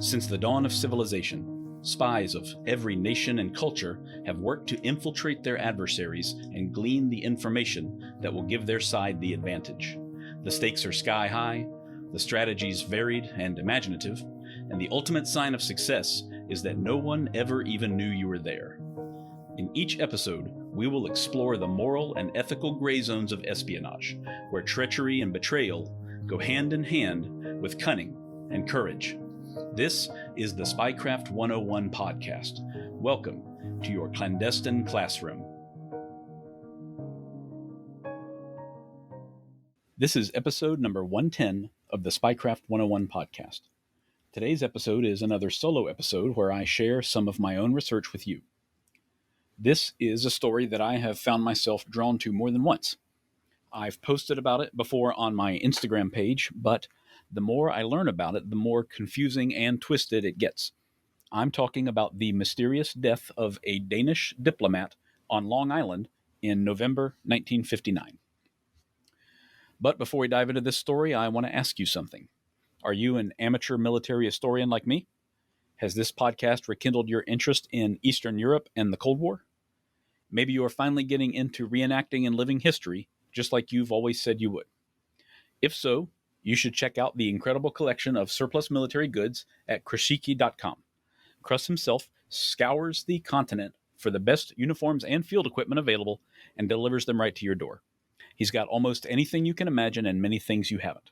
Since the dawn of civilization, spies of every nation and culture have worked to infiltrate their adversaries and glean the information that will give their side the advantage. The stakes are sky high, the strategies varied and imaginative, and the ultimate sign of success is that no one ever even knew you were there. In each episode, we will explore the moral and ethical gray zones of espionage, where treachery and betrayal go hand in hand with cunning and courage. This is the Spycraft 101 podcast. Welcome to your clandestine classroom. This is episode number 110 of the Spycraft 101 podcast. Today's episode is another solo episode where I share some of my own research with you. This is a story that I have found myself drawn to more than once. I've posted about it before on my Instagram page, but the more I learn about it, the more confusing and twisted it gets. I'm talking about the mysterious death of a Danish diplomat on Long Island in November 1959. But before we dive into this story, I want to ask you something. Are you an amateur military historian like me? Has this podcast rekindled your interest in Eastern Europe and the Cold War? Maybe you are finally getting into reenacting and living history, just like you've always said you would. If so, you should check out the incredible collection of surplus military goods at krashiki.com. Kruss himself scours the continent for the best uniforms and field equipment available and delivers them right to your door. He's got almost anything you can imagine and many things you haven't.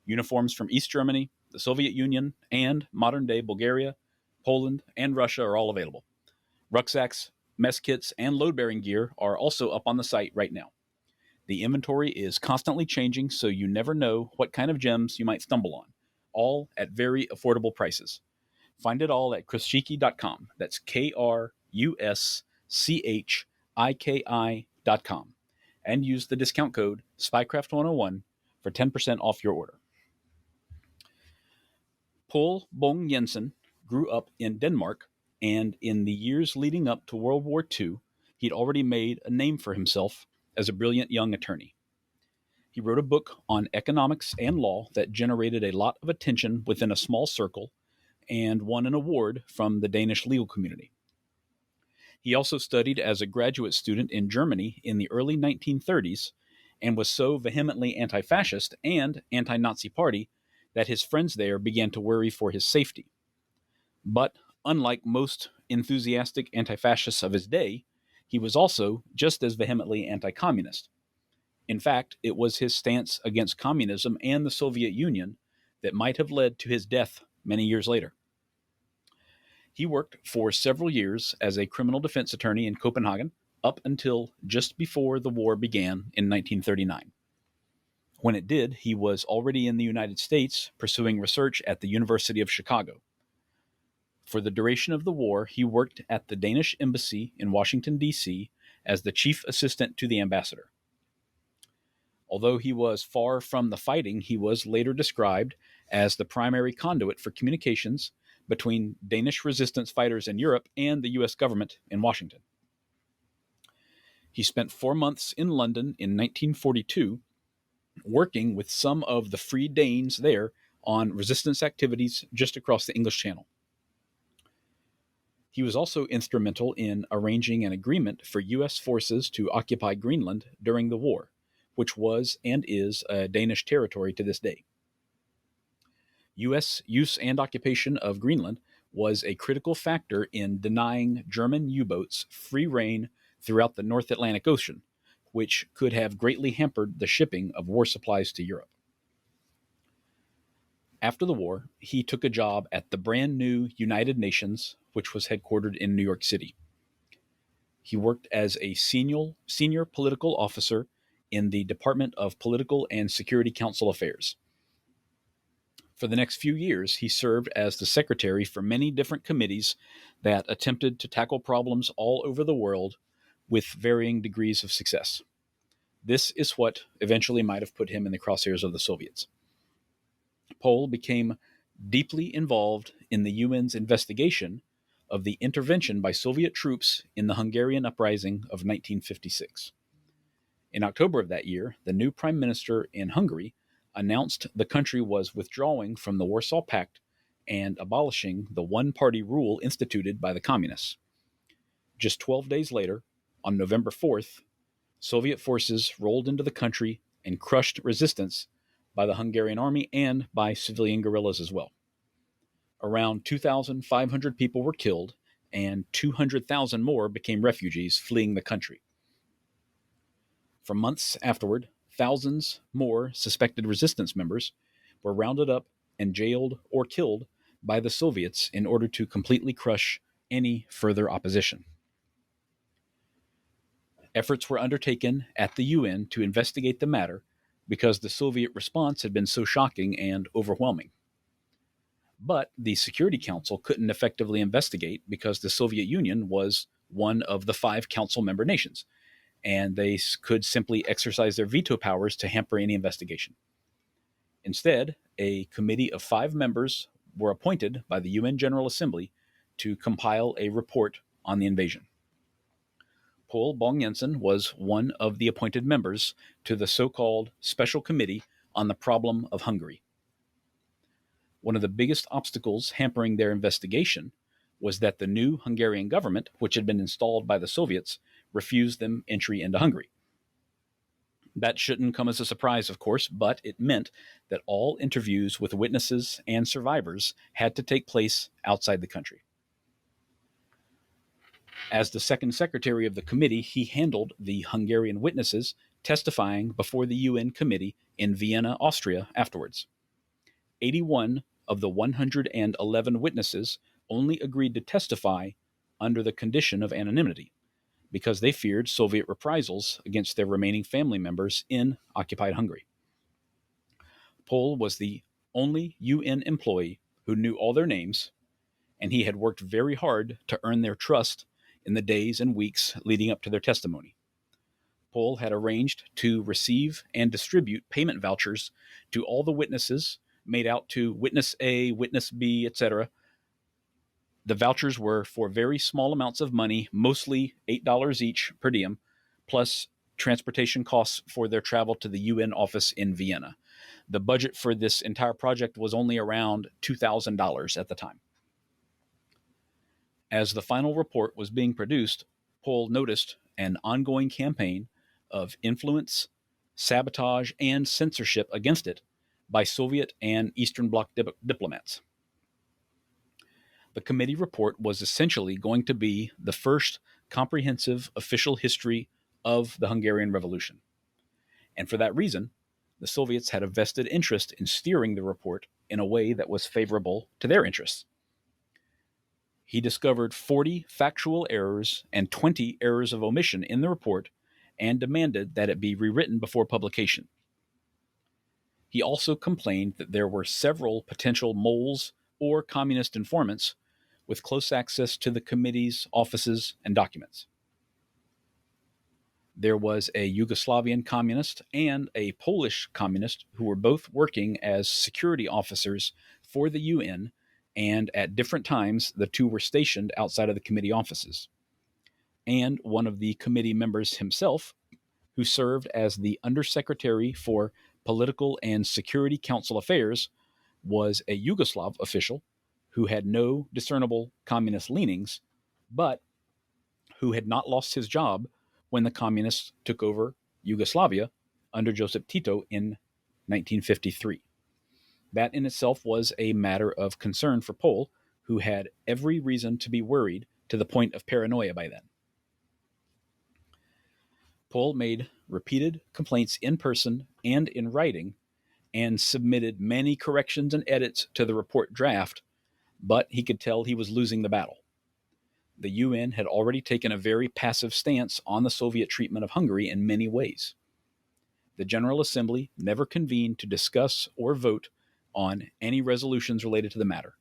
Uniforms from East Germany, the Soviet Union, and modern-day Bulgaria, Poland, and Russia are all available. Rucksacks, mess kits, and load-bearing gear are also up on the site right now. The inventory is constantly changing, so you never know what kind of gems you might stumble on, all at very affordable prices. Find it all at krashiki.com. That's KRUSCHIKI.com. And use the discount code SPYCRAFT101 for 10% off your order. Povl Bang-Jensen grew up in Denmark, and in the years leading up to World War II, he'd already made a name for himself as a brilliant young attorney. He wrote a book on economics and law that generated a lot of attention within a small circle and won an award from the Danish legal community. He also studied as a graduate student in Germany in the early 1930s and was so vehemently anti-fascist and anti-Nazi party that his friends there began to worry for his safety. But unlike most enthusiastic anti-fascists of his day, he was also just as vehemently anti-communist. In fact, it was his stance against communism and the Soviet Union that might have led to his death many years later. He worked for several years as a criminal defense attorney in Copenhagen up until just before the war began in 1939. When it did, he was already in the United States pursuing research at the University of Chicago. For the duration of the war, he worked at the Danish embassy in Washington, D.C. as the chief assistant to the ambassador. Although he was far from the fighting, he was later described as the primary conduit for communications between Danish resistance fighters in Europe and the U.S. government in Washington. He spent 4 months in London in 1942, working with some of the Free Danes there on resistance activities just across the English Channel. He was also instrumental in arranging an agreement for U.S. forces to occupy Greenland during the war, which was and is a Danish territory to this day. U.S. use and occupation of Greenland was a critical factor in denying German U-boats free rein throughout the North Atlantic Ocean, which could have greatly hampered the shipping of war supplies to Europe. After the war, he took a job at the brand new United Nations, which was headquartered in New York City. He worked as a senior political officer in the Department of Political and Security Council Affairs. For the next few years, he served as the secretary for many different committees that attempted to tackle problems all over the world with varying degrees of success. This is what eventually might have put him in the crosshairs of the Soviets. Povl became deeply involved in the UN's investigation of the intervention by Soviet troops in the Hungarian uprising of 1956. In October of that year, the new prime minister in Hungary announced the country was withdrawing from the Warsaw Pact and abolishing the one-party rule instituted by the communists. Just 12 days later, on November 4th, Soviet forces rolled into the country and crushed resistance by the Hungarian army and by civilian guerrillas as well. Around 2,500 people were killed, and 200,000 more became refugees fleeing the country. For months afterward, thousands more suspected resistance members were rounded up and jailed or killed by the Soviets in order to completely crush any further opposition. Efforts were undertaken at the UN to investigate the matter because the Soviet response had been so shocking and overwhelming. But the Security Council couldn't effectively investigate because the Soviet Union was one of the 5 council member nations, and they could simply exercise their veto powers to hamper any investigation. Instead, a committee of 5 members were appointed by the UN General Assembly to compile a report on the invasion. Povl Bang-Jensen was one of the appointed members to the so-called Special Committee on the Problem of Hungary. One of the biggest obstacles hampering their investigation was that the new Hungarian government, which had been installed by the Soviets, refused them entry into Hungary. That shouldn't come as a surprise, of course, but it meant that all interviews with witnesses and survivors had to take place outside the country. As the second secretary of the committee, he handled the Hungarian witnesses testifying before the UN committee in Vienna, Austria afterwards. 81 of the 111 witnesses only agreed to testify under the condition of anonymity because they feared Soviet reprisals against their remaining family members in occupied Hungary. Povl was the only UN employee who knew all their names, and he had worked very hard to earn their trust in the days and weeks leading up to their testimony. Povl had arranged to receive and distribute payment vouchers to all the witnesses made out to Witness A, Witness B, etc. The vouchers were for very small amounts of money, mostly $8 each per diem, plus transportation costs for their travel to the UN office in Vienna. The budget for this entire project was only around $2,000 at the time. As the final report was being produced, Povl noticed an ongoing campaign of influence, sabotage, and censorship against it by Soviet and Eastern Bloc diplomats. The committee report was essentially going to be the first comprehensive official history of the Hungarian Revolution. And for that reason, the Soviets had a vested interest in steering the report in a way that was favorable to their interests. He discovered 40 factual errors and 20 errors of omission in the report and demanded that it be rewritten before publication. He also complained that there were several potential moles or communist informants with close access to the committee's offices and documents. There was a Yugoslavian communist and a Polish communist who were both working as security officers for the UN, and at different times the two were stationed outside of the committee offices. And one of the committee members himself, who served as the Undersecretary for Political and Security Council Affairs, was a Yugoslav official who had no discernible communist leanings, but who had not lost his job when the communists took over Yugoslavia under Joseph Tito in 1953. That in itself was a matter of concern for Povl, who had every reason to be worried to the point of paranoia by then. Povl made repeated complaints in person and in writing, and submitted many corrections and edits to the report draft, but he could tell he was losing the battle. The UN had already taken a very passive stance on the Soviet treatment of Hungary in many ways. The General Assembly never convened to discuss or vote on any resolutions related to the matter.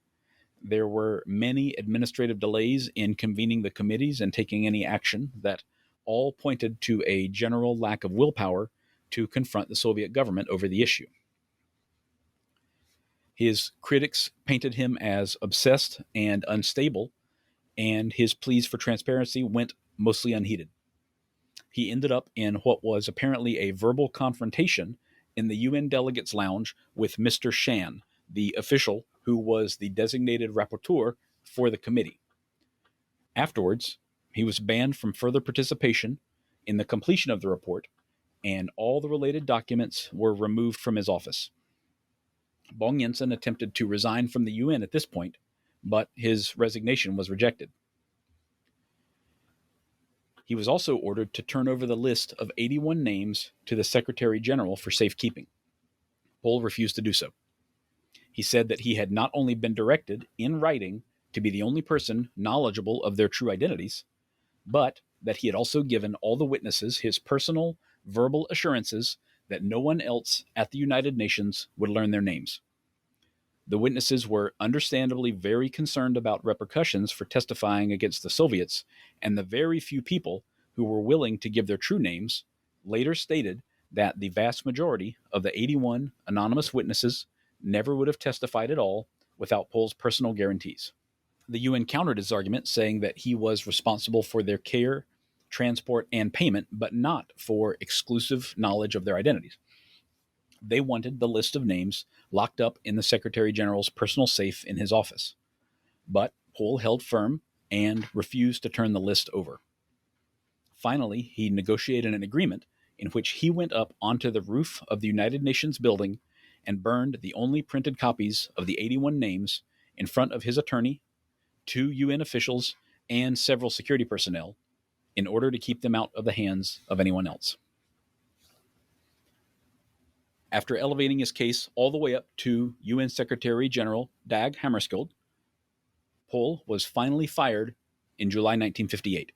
There were many administrative delays in convening the committees and taking any action that all pointed to a general lack of willpower to confront the Soviet government over the issue. His critics painted him as obsessed and unstable, and his pleas for transparency went mostly unheeded. He ended up in what was apparently a verbal confrontation in the UN delegates' lounge with Mr. Shan, the official who was the designated rapporteur for the committee. Afterwards, he was banned from further participation in the completion of the report, and all the related documents were removed from his office. Bang-Jensen attempted to resign from the UN at this point, but his resignation was rejected. He was also ordered to turn over the list of 81 names to the Secretary General for safekeeping. Povl refused to do so. He said that he had not only been directed, in writing, to be the only person knowledgeable of their true identities, but that he had also given all the witnesses his personal, verbal assurances that no one else at the United Nations would learn their names. The witnesses were understandably very concerned about repercussions for testifying against the Soviets, and the very few people who were willing to give their true names later stated that the vast majority of the 81 anonymous witnesses never would have testified at all without Povl's personal guarantees. The UN countered his argument, saying that he was responsible for their care, transport, and payment, but not for exclusive knowledge of their identities. They wanted the list of names locked up in the Secretary General's personal safe in his office. But Povl held firm and refused to turn the list over. Finally, he negotiated an agreement in which he went up onto the roof of the United Nations building and burned the only printed copies of the 81 names in front of his attorney, 2 UN officials, and several security personnel, in order to keep them out of the hands of anyone else. After elevating his case all the way up to UN Secretary General Dag Hammarskjöld, Povl was finally fired in July 1958.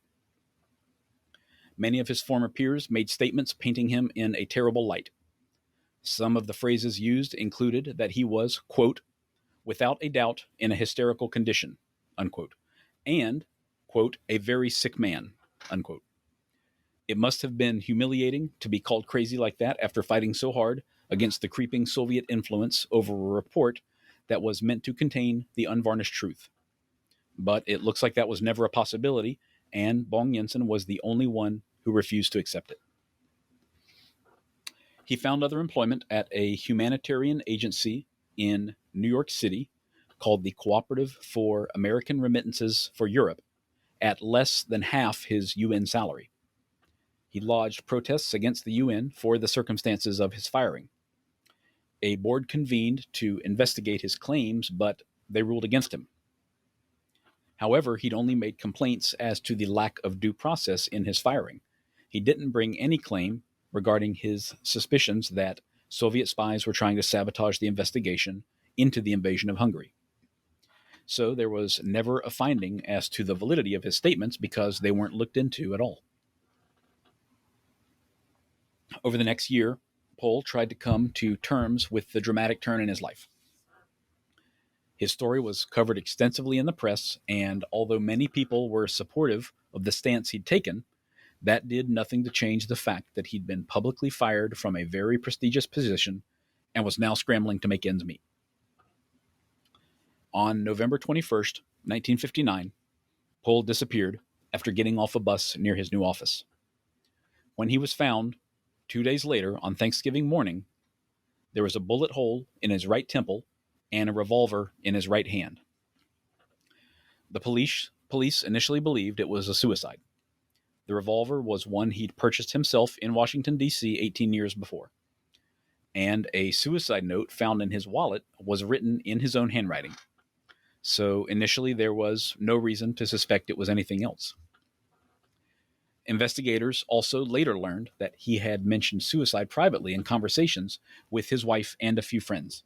Many of his former peers made statements painting him in a terrible light. Some of the phrases used included that he was, quote, without a doubt in a hysterical condition, unquote, and, quote, a very sick man, unquote. It must have been humiliating to be called crazy like that after fighting so hard against the creeping Soviet influence over a report that was meant to contain the unvarnished truth. But it looks like that was never a possibility, and Bang-Jensen was the only one who refused to accept it. He found other employment at a humanitarian agency in New York City called the Cooperative for American Remittances for Europe at less than half his UN salary. He lodged protests against the UN for the circumstances of his firing. A board convened to investigate his claims, but they ruled against him. However, he'd only made complaints as to the lack of due process in his firing. He didn't bring any claim regarding his suspicions that Soviet spies were trying to sabotage the investigation into the invasion of Hungary. So there was never a finding as to the validity of his statements because they weren't looked into at all. Over the next year, Povl tried to come to terms with the dramatic turn in his life. His story was covered extensively in the press, and although many people were supportive of the stance he'd taken, that did nothing to change the fact that he'd been publicly fired from a very prestigious position and was now scrambling to make ends meet. On November 21st, 1959, Povl disappeared after getting off a bus near his new office. When he was found, 2 days later, on Thanksgiving morning, there was a bullet hole in his right temple and a revolver in his right hand. The police initially believed it was a suicide. The revolver was one he'd purchased himself in Washington, D.C. 18 years before. And a suicide note found in his wallet was written in his own handwriting. So initially there was no reason to suspect it was anything else. Investigators also later learned that he had mentioned suicide privately in conversations with his wife and a few friends.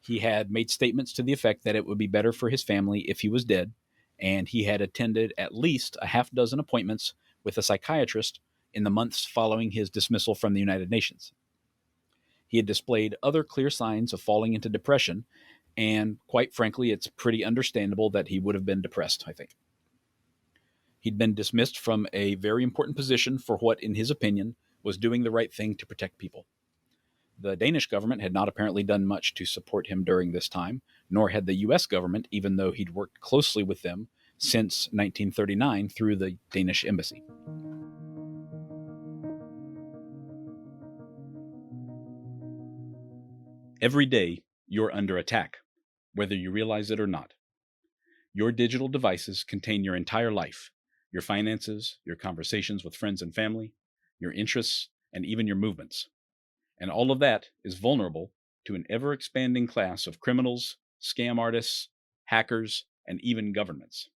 He had made statements to the effect that it would be better for his family if he was dead, and he had attended at least a half dozen appointments with a psychiatrist in the months following his dismissal from the United Nations. He had displayed other clear signs of falling into depression, and quite frankly, it's pretty understandable that he would have been depressed, I think. He'd been dismissed from a very important position for what, in his opinion, was doing the right thing to protect people. The Danish government had not apparently done much to support him during this time, nor had the U.S. government, even though he'd worked closely with them since 1939 through the Danish embassy. Every day, you're under attack. whether you realize it or not. Your digital devices contain your entire life, your finances, your conversations with friends and family, your interests, and even your movements. And all of that is vulnerable to an ever-expanding class of criminals, scam artists, hackers, and even governments.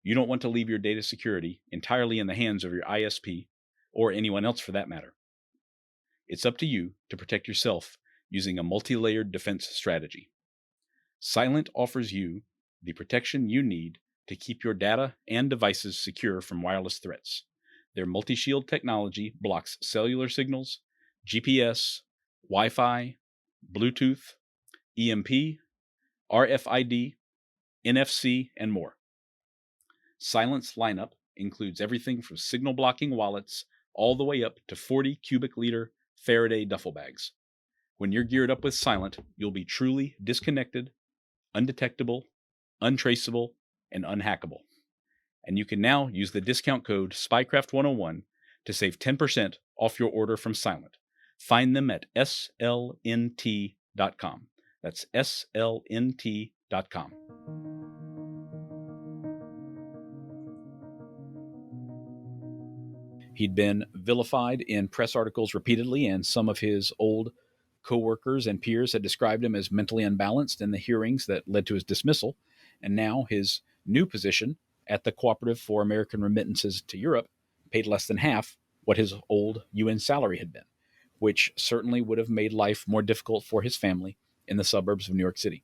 You don't want to leave your data security entirely in the hands of your ISP, or anyone else for that matter. It's up to you to protect yourself using a multi-layered defense strategy. Silent offers you the protection you need to keep your data and devices secure from wireless threats. Their multi-shield technology blocks cellular signals, GPS, Wi-Fi, Bluetooth, EMP, RFID, NFC, and more. Silent's lineup includes everything from signal-blocking wallets all the way up to 40 cubic liter Faraday duffel bags. When you're geared up with Silent, you'll be truly disconnected, undetectable, untraceable, and unhackable. And you can now use the discount code SPYCRAFT101 to save 10% off your order from Silent. Find them at slnt.com. That's slnt.com. He'd been vilified in press articles repeatedly, and some of his old co-workers and peers had described him as mentally unbalanced in the hearings that led to his dismissal. And now his new position at the Cooperative for American Remittances to Europe paid less than half what his old UN salary had been, which certainly would have made life more difficult for his family in the suburbs of New York City.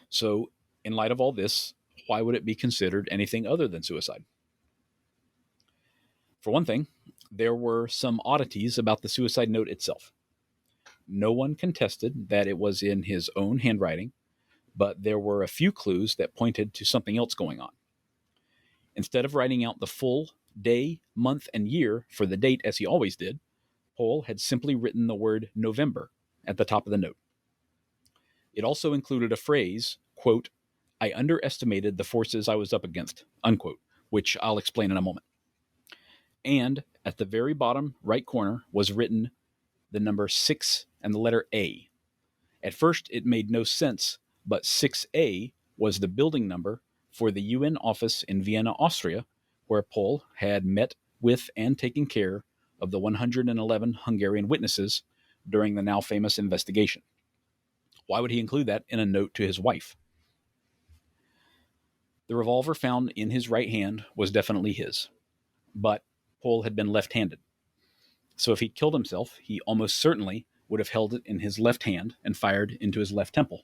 So, in light of all this, why would it be considered anything other than suicide? For one thing, there were some oddities about the suicide note itself. No one contested that it was in his own handwriting, but there were a few clues that pointed to something else going on. Instead of writing out the full day, month, and year for the date as he always did, Povl had simply written the word November at the top of the note. It also included a phrase, quote, "I underestimated the forces I was up against," unquote, which I'll explain in a moment. And at the very bottom right corner was written the number 6 and the letter A. At first, it made no sense, but 6A was the building number for the UN office in Vienna, Austria, where Povl had met with and taken care of the 111 Hungarian witnesses during the now famous investigation. Why would he include that in a note to his wife? The revolver found in his right hand was definitely his, but Povl had been left-handed. So if he'd killed himself, he almost certainly would have held it in his left hand and fired into his left temple.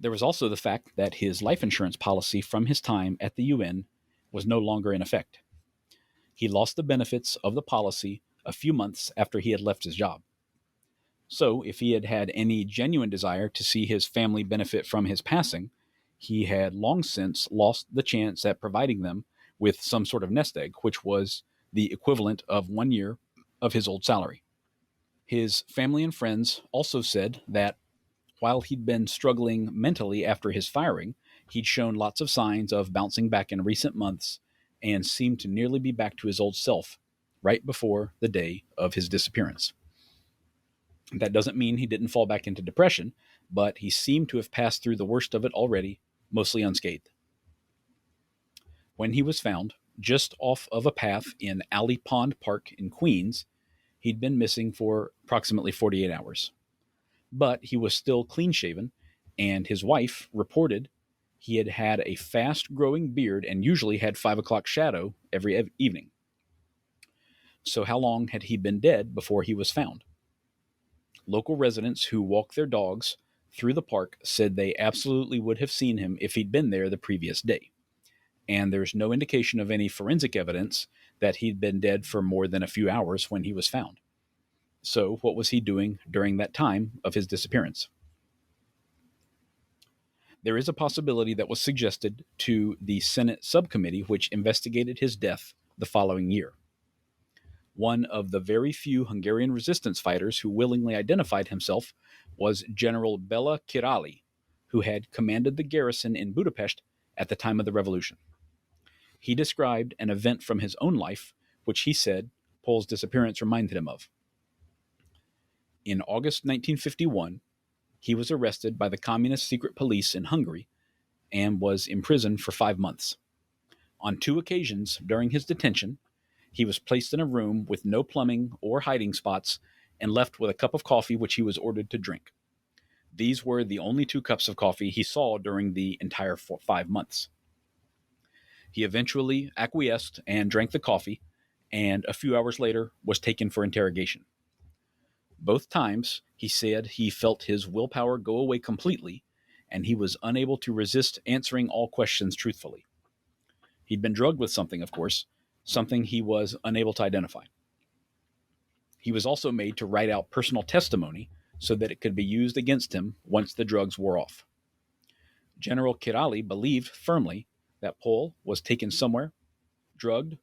There was also the fact that his life insurance policy from his time at the UN was no longer in effect. He lost the benefits of the policy a few months after he had left his job. So if he had had any genuine desire to see his family benefit from his passing, he had long since lost the chance at providing them with some sort of nest egg, which was the equivalent of 1 year of his old salary. His family and friends also said that while he'd been struggling mentally after his firing, he'd shown lots of signs of bouncing back in recent months and seemed to nearly be back to his old self right before the day of his disappearance. That doesn't mean he didn't fall back into depression, but he seemed to have passed through the worst of it already, mostly unscathed. When he was found, just off of a path in Alley Pond Park in Queens, he'd been missing for approximately 48 hours. But he was still clean-shaven, and his wife reported he had had a fast-growing beard and usually had 5 o'clock shadow every evening. So how long had he been dead before he was found? Local residents who walk their dogs through the park said they absolutely would have seen him if he'd been there the previous day. And there's no indication of any forensic evidence that he'd been dead for more than a few hours when he was found. So what was he doing during that time of his disappearance? There is a possibility that was suggested to the Senate subcommittee which investigated his death the following year. One of the very few Hungarian resistance fighters who willingly identified himself was General Bela Kirali, who had commanded the garrison in Budapest at the time of the revolution. He described an event from his own life, which he said Povl's disappearance reminded him of. In August 1951, he was arrested by the communist secret police in Hungary and was imprisoned for 5 months. On 2 occasions during his detention, he was placed in a room with no plumbing or hiding spots and left with a cup of coffee which he was ordered to drink. These were the only 2 cups of coffee he saw during the entire 5 months. He eventually acquiesced and drank the coffee, and a few hours later was taken for interrogation. Both times, he said he felt his willpower go away completely, and he was unable to resist answering all questions truthfully. He'd been drugged with something, of course, something he was unable to identify. He was also made to write out personal testimony so that it could be used against him once the drugs wore off. General Kirali believed firmly that Povl was taken somewhere, drugged,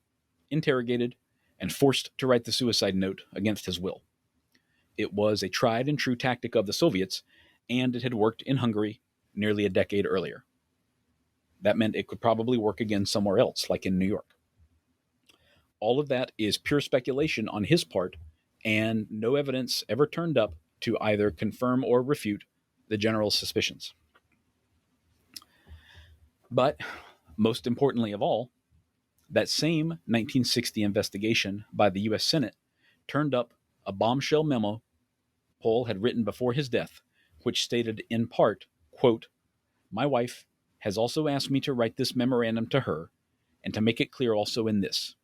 interrogated, and forced to write the suicide note against his will. It was a tried and true tactic of the Soviets, and it had worked in Hungary nearly a decade earlier. That meant it could probably work again somewhere else, like in New York. All of that is pure speculation on his part, and no evidence ever turned up to either confirm or refute the general's suspicions. But most importantly of all, that same 1960 investigation by the U.S. Senate turned up a bombshell memo Povl had written before his death, which stated in part, quote, "My wife has also asked me to write this memorandum to her, and to make it clear also in this,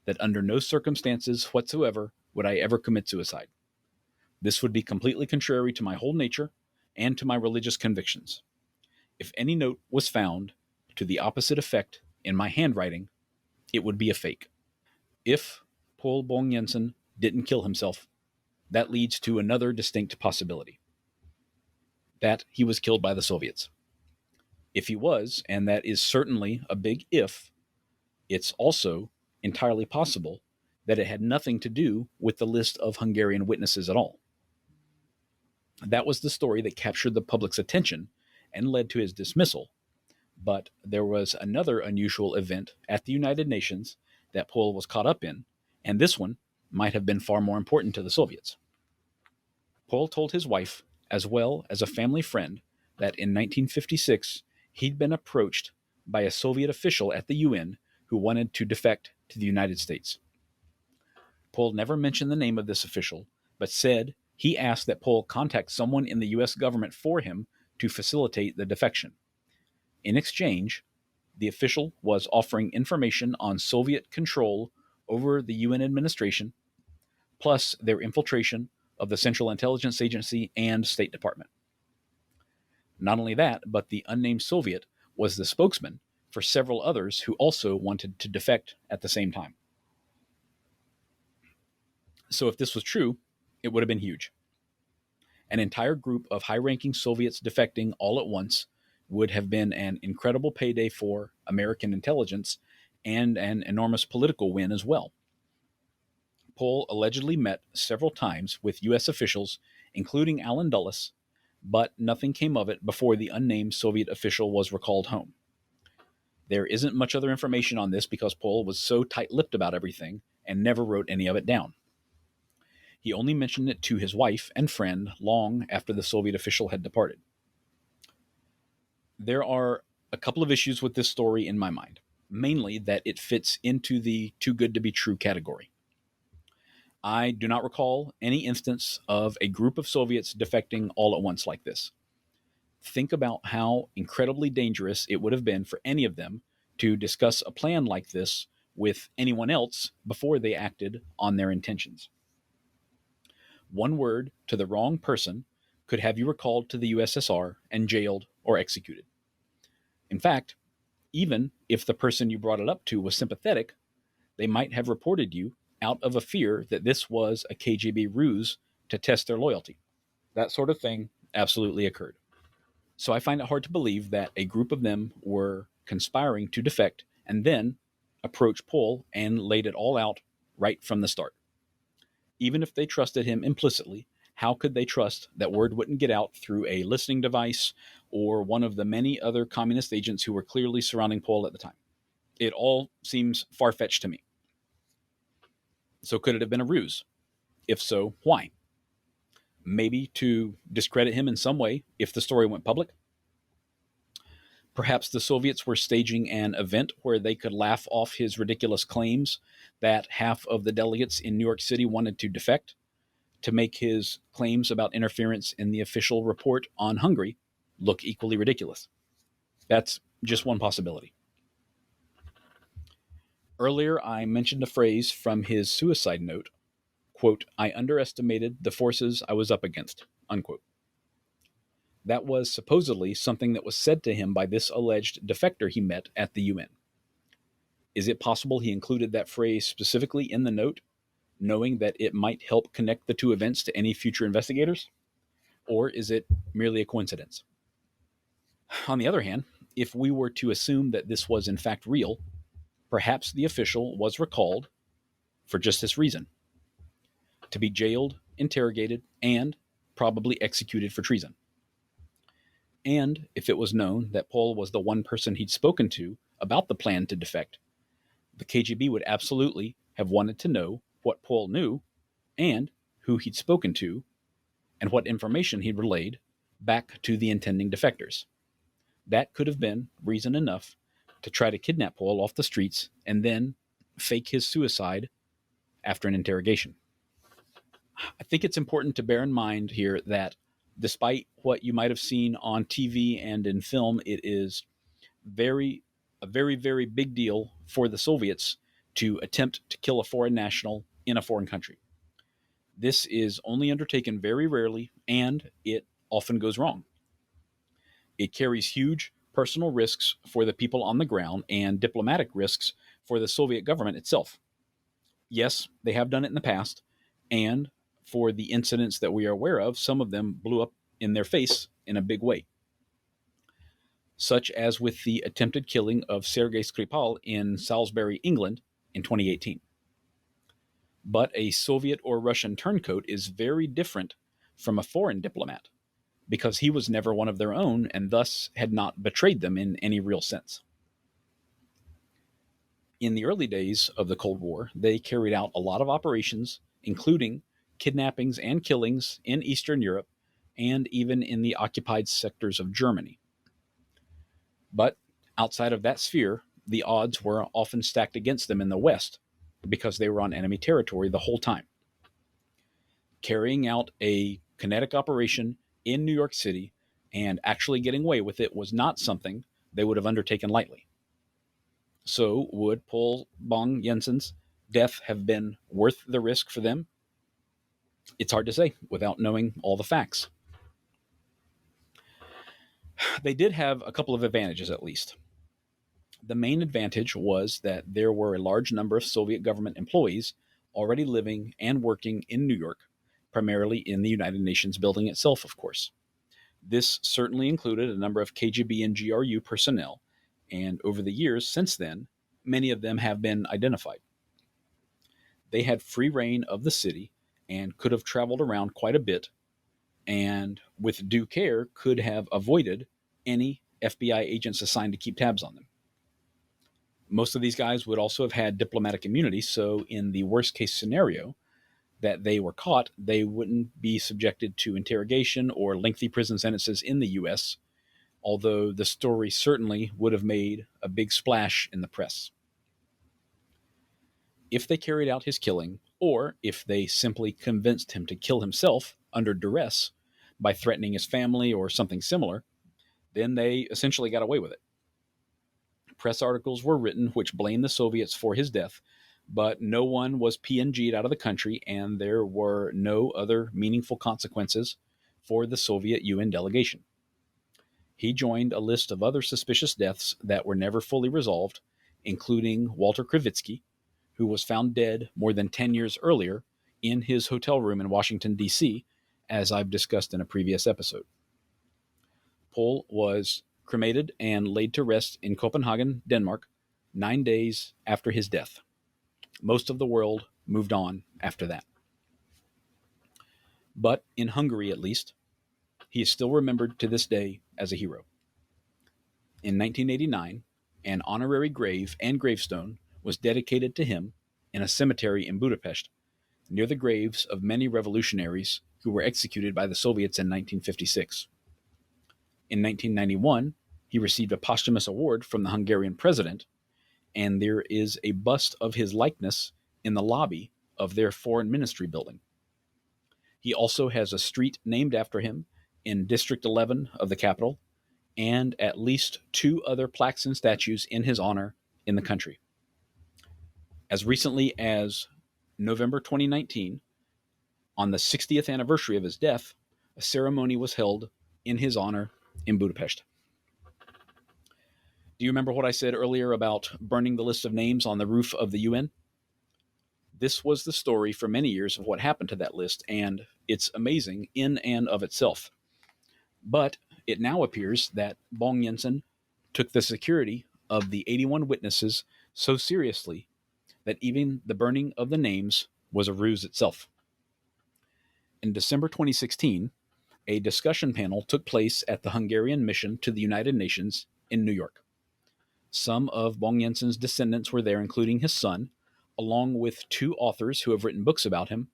that under no circumstances whatsoever would I ever commit suicide. This would be completely contrary to my whole nature and to my religious convictions. If any note was found to the opposite effect in my handwriting, it would be a fake." If Povl Bang-Jensen didn't kill himself, that leads to another distinct possibility: that he was killed by the Soviets. If he was, and that is certainly a big if, it's also entirely possible that it had nothing to do with the list of Hungarian witnesses at all. That was the story that captured the public's attention and led to his dismissal. But there was another unusual event at the United Nations that Povl was caught up in, and this one might have been far more important to the Soviets. Povl told his wife, as well as a family friend, that in 1956 he'd been approached by a Soviet official at the UN who wanted to defect to the United States. Povl never mentioned the name of this official, but said he asked that Povl contact someone in the US government for him to facilitate the defection. In exchange, the official was offering information on Soviet control over the UN administration, plus their infiltration of the Central Intelligence Agency and State Department. Not only that, but the unnamed Soviet was the spokesman for several others who also wanted to defect at the same time. So if this was true, it would have been huge. An entire group of high-ranking Soviets defecting all at once would have been an incredible payday for American intelligence and an enormous political win as well. Povl allegedly met several times with U.S. officials, including Allen Dulles, but nothing came of it before the unnamed Soviet official was recalled home. There isn't much other information on this because Povl was so tight-lipped about everything and never wrote any of it down. He only mentioned it to his wife and friend long after the Soviet official had departed. There are a couple of issues with this story in my mind, mainly that it fits into the too good to be true category. I do not recall any instance of a group of Soviets defecting all at once like this. Think about how incredibly dangerous it would have been for any of them to discuss a plan like this with anyone else before they acted on their intentions. One word to the wrong person could have you recalled to the USSR and jailed or executed. In fact, even if the person you brought it up to was sympathetic, they might have reported you out of a fear that this was a KGB ruse to test their loyalty. That sort of thing absolutely occurred. So I find it hard to believe that a group of them were conspiring to defect and then approach Povl and laid it all out right from the start. Even if they trusted him implicitly, how could they trust that word wouldn't get out through a listening device or one of the many other communist agents who were clearly surrounding Povl at the time? It all seems far-fetched to me. So could it have been a ruse? If so, why? maybe to discredit him in some way if the story went public. Perhaps the Soviets were staging an event where they could laugh off his ridiculous claims that half of the delegates in New York City wanted to defect, to make his claims about interference in the official report on Hungary look equally ridiculous. That's just one possibility. Earlier, I mentioned a phrase from his suicide note, quote, "I underestimated the forces I was up against," unquote. That was supposedly something that was said to him by this alleged defector he met at the UN. Is it possible he included that phrase specifically in the note, knowing that it might help connect the two events to any future investigators? Or is it merely a coincidence? On the other hand, if we were to assume that this was in fact real, perhaps the official was recalled for just this reason: to be jailed, interrogated, and probably executed for treason. And if it was known that Povl was the one person he'd spoken to about the plan to defect, the KGB would absolutely have wanted to know what Povl knew and who he'd spoken to and what information he'd relayed back to the intending defectors. That could have been reason enough to try to kidnap Povl off the streets and then fake his suicide after an interrogation. I think it's important to bear in mind here that despite what you might have seen on TV and in film, it is a very, very big deal for the Soviets to attempt to kill a foreign national in a foreign country. This is only undertaken very rarely, and it often goes wrong. It carries huge personal risks for the people on the ground and diplomatic risks for the Soviet government itself. Yes, they have done it in the past, and for the incidents that we are aware of, some of them blew up in their face in a big way, such as with the attempted killing of Sergei Skripal in Salisbury, England in 2018. But a Soviet or Russian turncoat is very different from a foreign diplomat, because he was never one of their own and thus had not betrayed them in any real sense. In the early days of the Cold War, they carried out a lot of operations, including kidnappings and killings in Eastern Europe and even in the occupied sectors of Germany. But outside of that sphere, the odds were often stacked against them in the West because they were on enemy territory the whole time. Carrying out a kinetic operation in New York City and actually getting away with it was not something they would have undertaken lightly. So would Povl Bang-Jensen's death have been worth the risk for them? It's hard to say without knowing all the facts. They did have a couple of advantages, at least. The main advantage was that there were a large number of Soviet government employees already living and working in New York, primarily in the United Nations building itself, of course. This certainly included a number of KGB and GRU personnel, and over the years since then, many of them have been identified. They had free reign of the city and could have traveled around quite a bit, and with due care could have avoided any FBI agents assigned to keep tabs on them. Most of these guys would also have had diplomatic immunity, so in the worst case scenario that they were caught, they wouldn't be subjected to interrogation or lengthy prison sentences in the US, although the story certainly would have made a big splash in the press. If they carried out his killing, or if they simply convinced him to kill himself under duress by threatening his family or something similar, then they essentially got away with it. Press articles were written which blamed the Soviets for his death, but no one was PNG'd out of the country, and there were no other meaningful consequences for the Soviet UN delegation. He joined a list of other suspicious deaths that were never fully resolved, including Walter Krivitsky, who was found dead more than 10 years earlier in his hotel room in Washington, D.C., as I've discussed in a previous episode. Povl was cremated and laid to rest in Copenhagen, Denmark, 9 days after his death. Most of the world moved on after that. But in Hungary, at least, he is still remembered to this day as a hero. In 1989, an honorary grave and gravestone was dedicated to him in a cemetery in Budapest, near the graves of many revolutionaries who were executed by the Soviets in 1956. In 1991, he received a posthumous award from the Hungarian president, and there is a bust of his likeness in the lobby of their foreign ministry building. He also has a street named after him in District 11 of the capital, and at least 2 other plaques and statues in his honor in the country. As recently as November 2019, on the 60th anniversary of his death, a ceremony was held in his honor in Budapest. Do you remember what I said earlier about burning the list of names on the roof of the UN? This was the story for many years of what happened to that list, and it's amazing in and of itself. But it now appears that Bang-Jensen took the security of the 81 witnesses so seriously that even the burning of the names was a ruse itself. In December 2016, a discussion panel took place at the Hungarian mission to the United Nations in New York. Some of Bang-Jensen's descendants were there, including his son, along with 2 authors who have written books about him,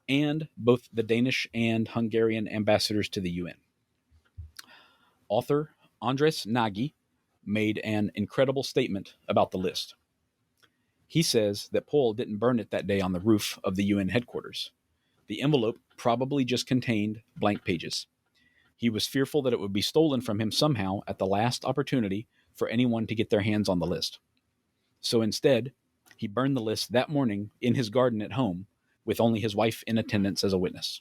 and both the Danish and Hungarian ambassadors to the UN. Author Andres Nagy made an incredible statement about the list. He says that Povl didn't burn it that day on the roof of the UN headquarters. The envelope probably just contained blank pages. He was fearful that it would be stolen from him somehow at the last opportunity for anyone to get their hands on the list. So instead, he burned the list that morning in his garden at home, with only his wife in attendance as a witness.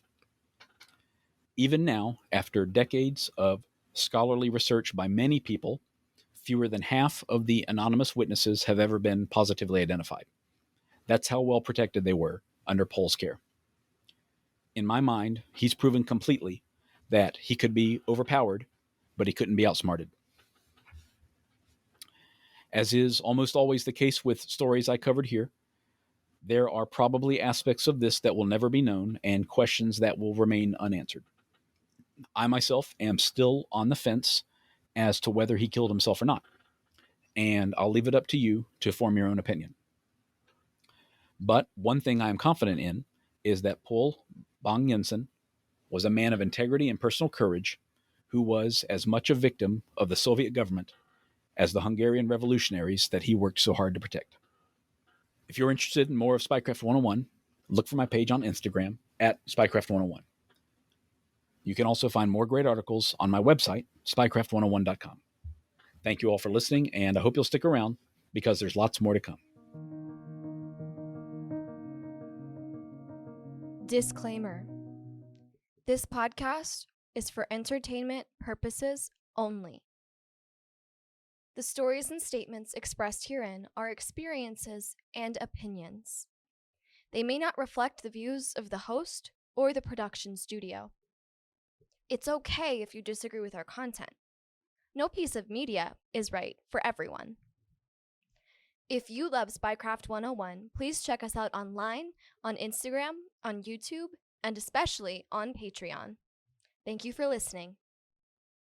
Even now, after decades of scholarly research by many people, fewer than half of the anonymous witnesses have ever been positively identified. That's how well protected they were under Povl's care. In my mind, he's proven completely that he could be overpowered, but he couldn't be outsmarted. As is almost always the case with stories I covered here, there are probably aspects of this that will never be known and questions that will remain unanswered. I myself am still on the fence as to whether he killed himself or not, and I'll leave it up to you to form your own opinion. But one thing I am confident in is that Povl Bang-Jensen was a man of integrity and personal courage who was as much a victim of the Soviet government as the Hungarian revolutionaries that he worked so hard to protect. If you're interested in more of Spycraft 101, look for my page on Instagram at Spycraft 101. You can also find more great articles on my website, spycraft101.com. Thank you all for listening, and I hope you'll stick around because there's lots more to come. Disclaimer. This podcast is for entertainment purposes only. The stories and statements expressed herein are experiences and opinions. They may not reflect the views of the host or the production studio. It's okay if you disagree with our content. No piece of media is right for everyone. If you love Spycraft 101, please check us out online, on Instagram, on YouTube, and especially on Patreon. Thank you for listening.